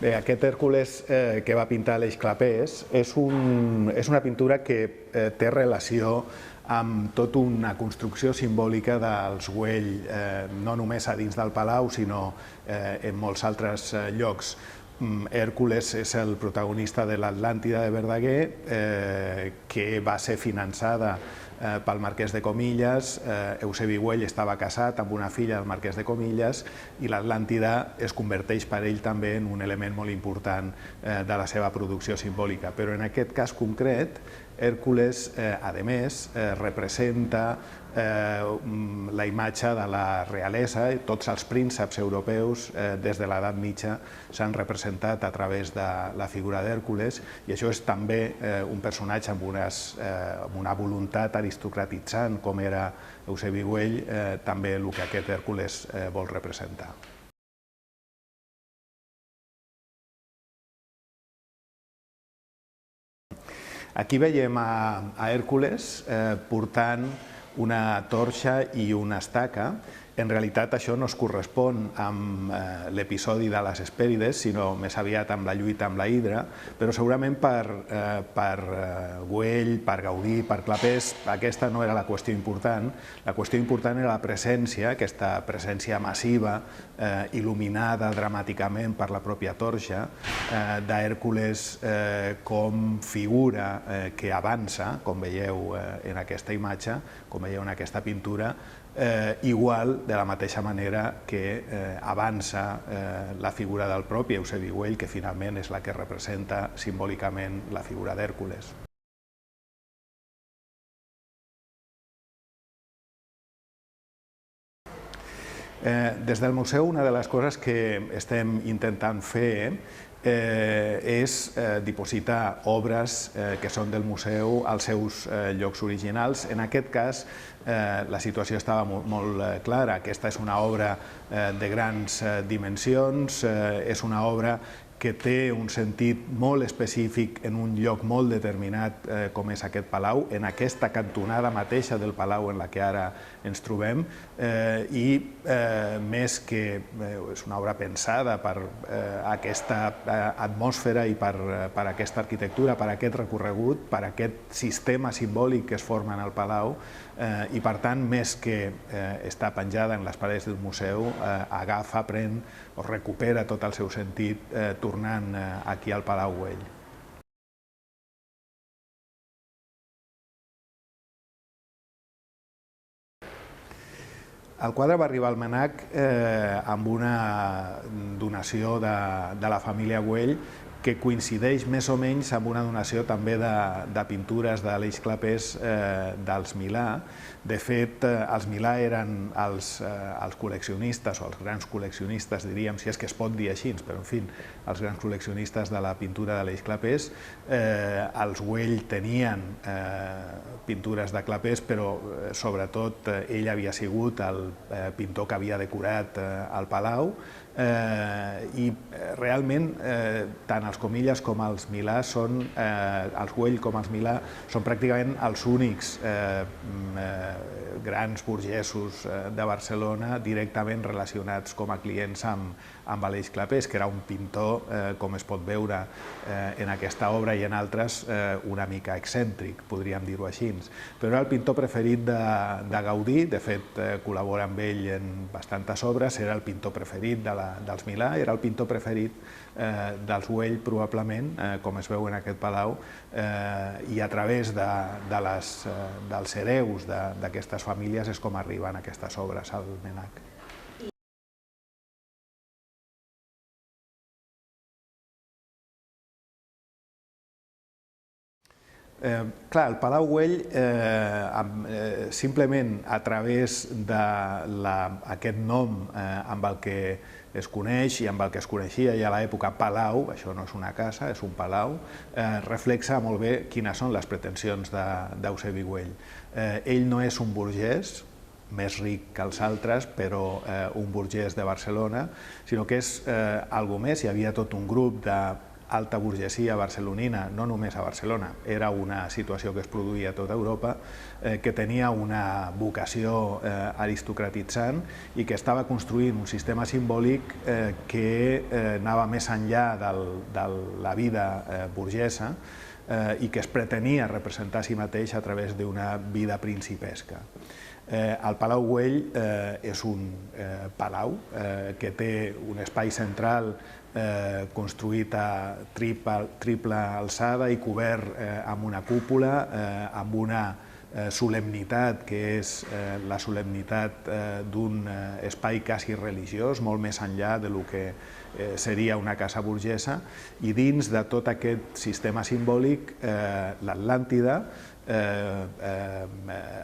Bé, aquest Hèrcules que va pintar Aleix Clapés és una pintura que té relació amb tota una construcció simbòlica dels Güell, no només a dins del palau, sinó en molts altres llocs. Hèrcules és el protagonista de l'Atlàntida de Verdaguer, que va ser finançada pel marquès de Comillas. Eusebi Güell estava casat amb una filla del marquès de Comillas i l'Atlàntida es converteix per ell també en un element molt important de la seva producció simbòlica. Però en aquest cas concret, Hèrcules, a més, representa la imatge de la realesa. Tots els prínceps europeus des de l'edat mitja s'han representat a través de la figura d'Hèrcules, i això és també un personatge amb una voluntat aristocratitzant, com era Eusebi Güell, també el que aquest Hèrcules vol representar. Aquí veiem a Hèrcules portant una torxa i una estaca. En realitat això no es correspon amb l'episodi de les Hespèrides, sinó més aviat amb la lluita amb la Hidra, però segurament per Güell, per Gaudí, per Clapés, aquesta no era la qüestió important. La qüestió important era la presència, aquesta presència massiva, il·luminada dramàticament per la pròpia torxa, d'Hèrcules com figura que avança, com veieu en aquesta imatge, com veieu en aquesta pintura, igual de la mateixa manera que avança la figura del propi Eusebi Güell, que finalment és la que representa simbòlicament la figura d'Hèrcules. Des del museu, una de les coses que estem intentant fer és dipositar obres que són del museu als seus llocs originals. En aquest cas, la situació estava molt clara. Aquesta és una obra de grans dimensions, és una obra que té un sentit molt específic en un lloc molt determinat com és aquest palau, en aquesta cantonada mateixa del palau en la que ara ens trobem, i més que és una obra pensada per aquesta atmosfera i per aquesta arquitectura, per aquest recorregut, per aquest sistema simbòlic que es forma en el palau, i per tant, més que està penjada en les parets del museu, agafa, pren o recupera tot el seu sentit tornant aquí al Palau Güell. El quadre va arribar al MNAC amb una donació de la família Güell, que coincideix més o menys amb una donació també de pintures d'Aleix Clapés dels Milà. De fet, els Milà eren els col·leccionistes, o els grans col·leccionistes, diríem, si és que es pot dir així, però en fi, els grans col·leccionistes de la pintura d'Aleix Clapés. Els Güell tenien pintures de Clapés, però sobretot ell havia sigut el pintor que havia decorat el palau, i realment tant els Comillas com els Milà són, els Güell com els Milà, són pràcticament els únics grans burgesos de Barcelona directament relacionats com a clients amb Aleix Clapés, que era un pintor, com es pot veure en aquesta obra i en altres, una mica excèntric, podríem dir-ho així. Però era el pintor preferit de Gaudí, de fet col·labora amb ell en bastantes obres, era el pintor preferit dels Milà, era el pintor preferit dels Güell probablement, com es veu en aquest palau, i a través dels hereus d'aquestes famílies és com arriben aquestes obres al MNAC. Clar, el Palau Güell, simplement a través d'aquest nom amb el que es coneix i amb el que es coneixia ja a l'època palau, això no és una casa, és un palau, reflexa molt bé quines són les pretensions d'Eusebi Güell. Ell no és un burgès, més ric que els altres, però un burgès de Barcelona, sinó que és alguna més. Hi havia tot un grup alta burgesia barcelonina, no només a Barcelona, era una situació que es produïa a tota Europa, que tenia una vocació aristocratitzant i que estava construint un sistema simbòlic que anava més enllà de la vida burgesa i que es pretenia representar a si mateix a través d'una vida principesca. El Palau Güell és un palau que té un espai central construït a triple alçada i cobert amb una cúpula, amb una solemnitat que és la solemnitat d'un espai quasi religiós, molt més enllà del que seria una casa burgesa, i dins de tot aquest sistema simbòlic l'Atlàntida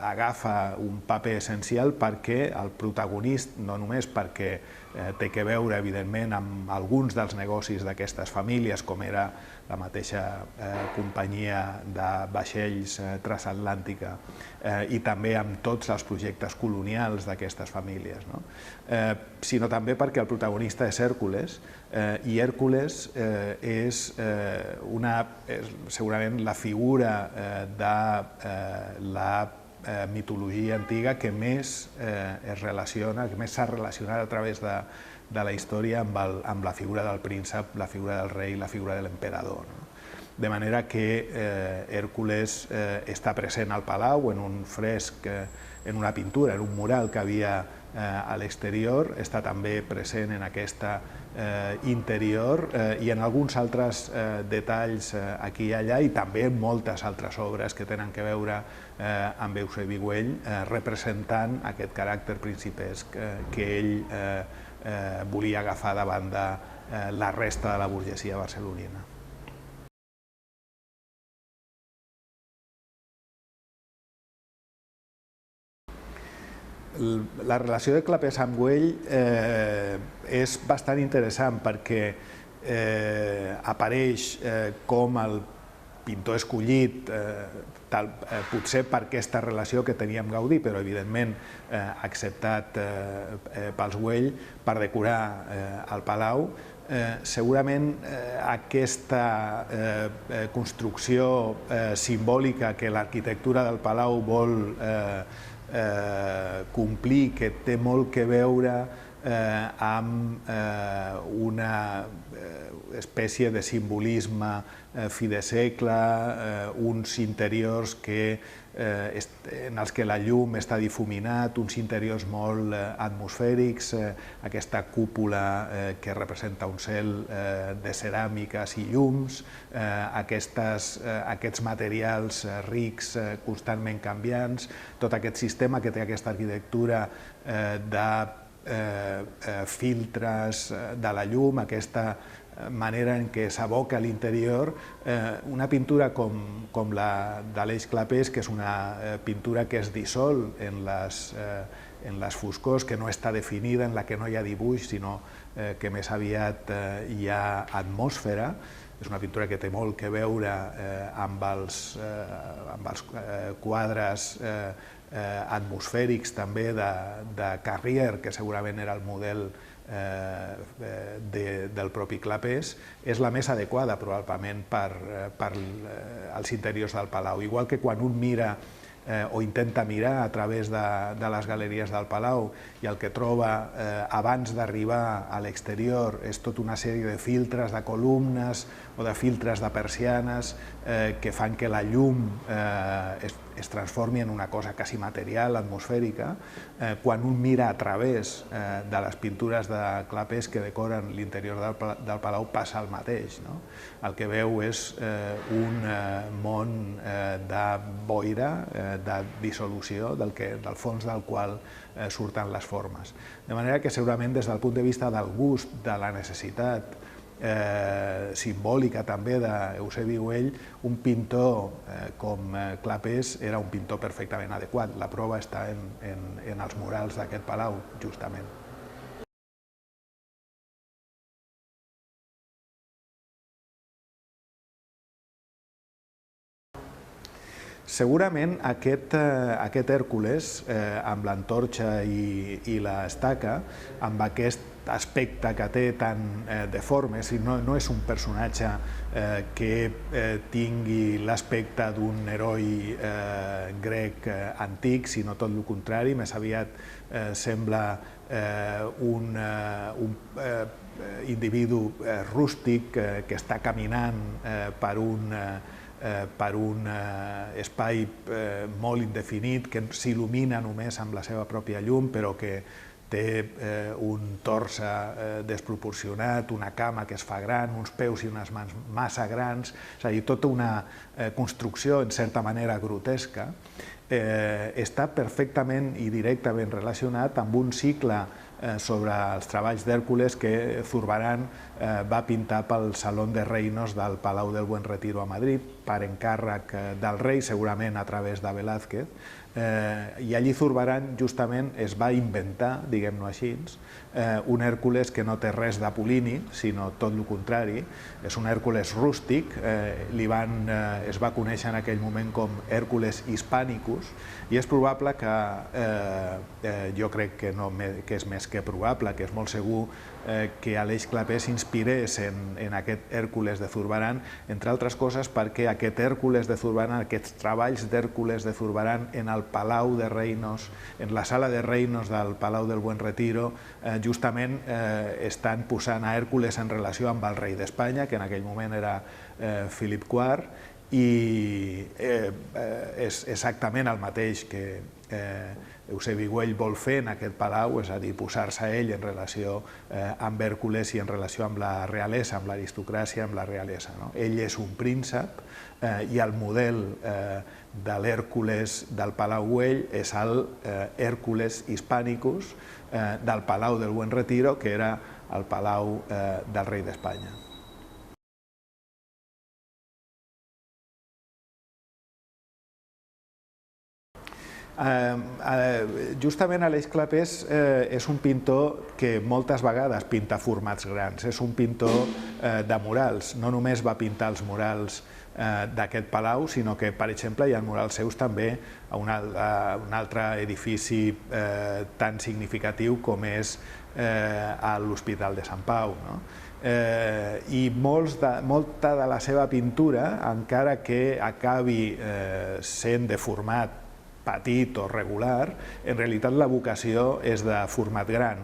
agafa un paper essencial perquè el protagonista, no només perquè té que veure, evidentment, amb alguns dels negocis d'aquestes famílies, com era la mateixa companyia de vaixells transatlàntica, i també amb tots els projectes colonials d'aquestes famílies, sinó també perquè el protagonista és Hèrcules, i Hèrcules és segurament la figura de la mitologia antiga que més es relaciona, que més s'ha relacionat a través de la història amb la figura del príncep, la figura del rei, la figura de l'emperador. De manera que Hèrcules està present al palau en un fresc, en una pintura, en un mural que havia a l'exterior, està també present en aquesta interior i en alguns altres detalls aquí i allà, i també en moltes altres obres que tenen que veure amb Eusebi Güell, representant aquest caràcter principesc que ell volia agafar davant de la resta de la burgesia barcelonina. La relació de Clapés amb Güell és bastant interessant perquè apareix com el pintor escollit, potser per aquesta relació que tenia amb Gaudí, però evidentment acceptat pels Güell per decorar el palau. Segurament aquesta construcció simbòlica que l'arquitectura del palau vol complir, que té molt que veure amb una espècie de simbolisme fi de segle, uns interiors en els que la llum està difuminat, uns interiors molt atmosfèrics, aquesta cúpula que representa un cel de ceràmiques i llums, aquests materials rics constantment canviants, tot aquest sistema que té aquesta arquitectura de filtres de la llum, aquesta manera en què s'aboca a l'interior, una pintura com la d'Aleix Clapés, que és una pintura que es dissol en les foscors, que no està definida, en la que no hi ha dibuix, sinó que més aviat hi ha atmosfera. És una pintura que té molt que veure amb els quadres atmosfèrics també de Carrier, que segurament era el model del propi Clapés, és la més adequada probablement per als interiors del palau. Igual que quan un mira o intenta mirar a través de les galeries del palau i el que troba abans d'arribar a l'exterior és tota una sèrie de filtres, de columnes o de filtres de persianes que fan que la llum es transformi en una cosa quasi material, atmosfèrica. Quan un mira a través de les pintures de Clapés que decoren l'interior del palau passa el mateix. El que veu és un món de boira, de dissolució, del fons del qual surten les formes. De manera que segurament des del punt de vista del gust, de la necessitat simbòlica també d'Eusebi Güell, un pintor com Clapés era un pintor perfectament adequat. La prova està en els murals d'aquest palau, justament. Segurament aquest Hèrcules, amb l'antorxa i l'estaca, amb aquest aspecte que té tan deforme, no és un personatge que tingui l'aspecte d'un heroi grec antic, sinó tot el contrari, més aviat sembla un individu rústic que està caminant per un espai molt indefinit, que s'il·lumina només amb la seva pròpia llum, però que té un torse desproporcionat, una cama que es fa gran, uns peus i unes mans massa grans, és a dir, tota una construcció en certa manera grotesca, està perfectament i directament relacionat amb un cicle sobre els treballs d'Hèrcules que Zurbarán va pintar pel Salón de Reinos del Palau del Buen Retiro a Madrid, per encàrrec del rei, segurament a través de Velázquez, i allí Zurbarán justament es va inventar, diguem-ho així, un Hèrcules que no té res d'apol·lini, sinó tot el contrari. És un Hèrcules rústic, es va conèixer en aquell moment com Hèrcules Hispànicus, i és probable que, jo crec que és més que probable, que és molt segur que Aleix Clapés s'inspirés en aquest Hèrcules de Zurbarán, entre altres coses perquè aquest Hèrcules de Zurbarán, aquests treballs d'Hèrcules de Zurbarán en el Palau de Reinos, en la sala de Reinos del Palau del Buen Retiro, justament estan posant a Hèrcules en relació amb el rei d'Espanya, que en aquell moment era Felip IV, i és exactament el mateix que Eusebi Güell vol fer en aquest palau, és a dir, posar-se a ell en relació amb Hèrcules i en relació amb la realesa, amb l'aristocràcia, amb la realesa. Ell és un príncep i el model de l'Hèrcules del Palau Güell és el Hèrcules Hispànicus del Palau del Buen Retiro, que era el palau del rei d'Espanya. Justament Aleix Clapés és un pintor que moltes vegades pinta formats grans, és un pintor de murals, no només va pintar els murals d'aquest palau, sinó que, per exemple, hi ha murals seus també a un altre edifici tan significatiu com és l'Hospital de Sant Pau. I molta de la seva pintura, encara que acabi sent de format petit o regular, en realitat la vocació és de format gran.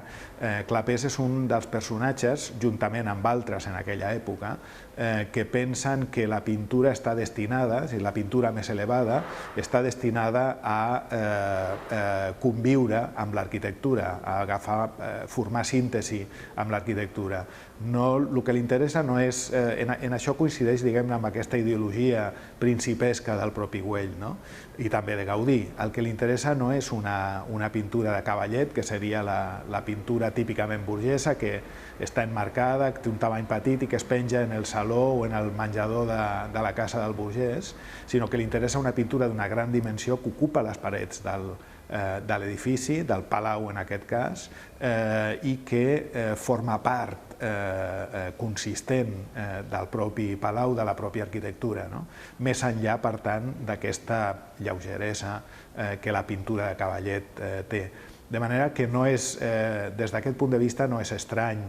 Clapés és un dels personatges, juntament amb altres en aquella època, que pensen que la pintura està destinada, la pintura més elevada, està destinada a conviure amb l'arquitectura, a formar síntesi amb l'arquitectura. El que li interessa no és... En això coincideix, diguem-ne, amb aquesta ideologia principesca del propi Güell, i també de Gaudí. El que li interessa no és una pintura de cavallet, que seria la pintura típicament burgesa, que està enmarcada, que té un tamany petit i que es penja en el saló o en el menjador de la casa del burgès, sinó que li interessa una pintura d'una gran dimensió que ocupa les parets de l'edifici, del palau en aquest cas, i que forma part consistent del propi palau, de la pròpia arquitectura, més enllà, per tant, d'aquesta lleugeresa que la pintura de cavallet té. De manera que des d'aquest punt de vista no és estrany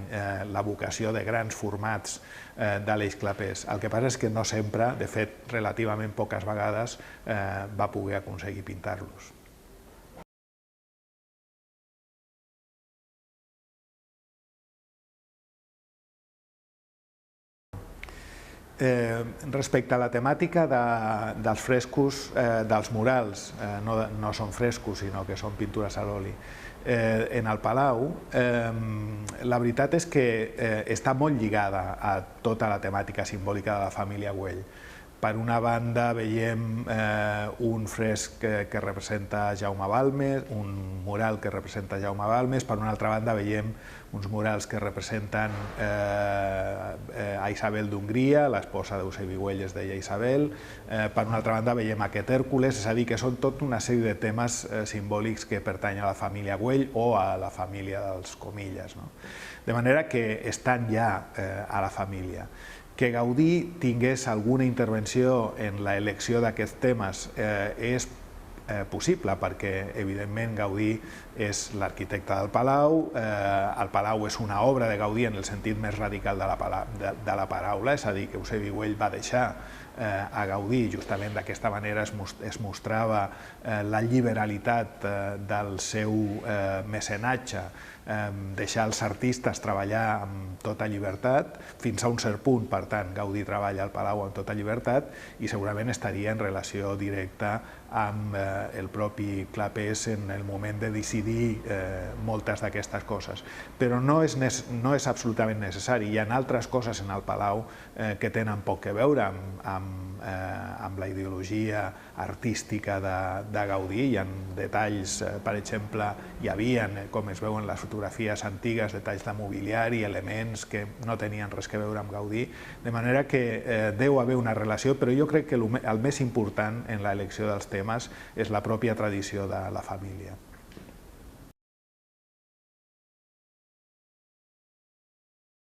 la vocació de grans formats d'Aleix Clapés. El que passa és que no sempre, de fet, relativament poques vegades, va poder aconseguir pintar-los. Respecte a la temàtica dels frescos, dels murals, no són frescos, sinó que són pintures a l'oli, en el Palau, la veritat és que està molt lligada a tota la temàtica simbòlica de la família Güell. Per una banda veiem un fresc que representa Jaume Balmes, un mural que representa Jaume Balmes, per una altra banda veiem uns murals que representen a Isabel d'Hongria, l'esposa d'Eusebi Güell es deia Isabel, per una altra banda veiem aquest Hèrcules, és a dir, que són tota una sèrie de temes simbòlics que pertanyen a la família Güell o a la família dels Comilles. De manera que estan ja a la família. Que Gaudí tingués alguna intervenció en l'elecció d'aquests temes és possible, perquè evidentment Gaudí és l'arquitecte del Palau, el Palau és una obra de Gaudí en el sentit més radical de la paraula, és a dir, que Eusebi Güell va deixar a Gaudí, justament d'aquesta manera es mostrava la liberalitat del seu mecenatge, deixar els artistes treballar amb tota llibertat, fins a un cert punt, per tant, Gaudí treballa al Palau amb tota llibertat i segurament estaria en relació directa amb el propi Clapés en el moment de decidir moltes d'aquestes coses. Però no és absolutament necessari. Hi ha altres coses en el Palau que tenen poc a veure amb la ideologia artística de Gaudí. Hi ha detalls, per exemple, hi havia, com es veuen les fotografies antigues, detalls de mobiliari, elements que no tenien res a veure amb Gaudí, de manera que deu haver una relació, però jo crec que el més important en l'elecció dels temes és la pròpia tradició de la família.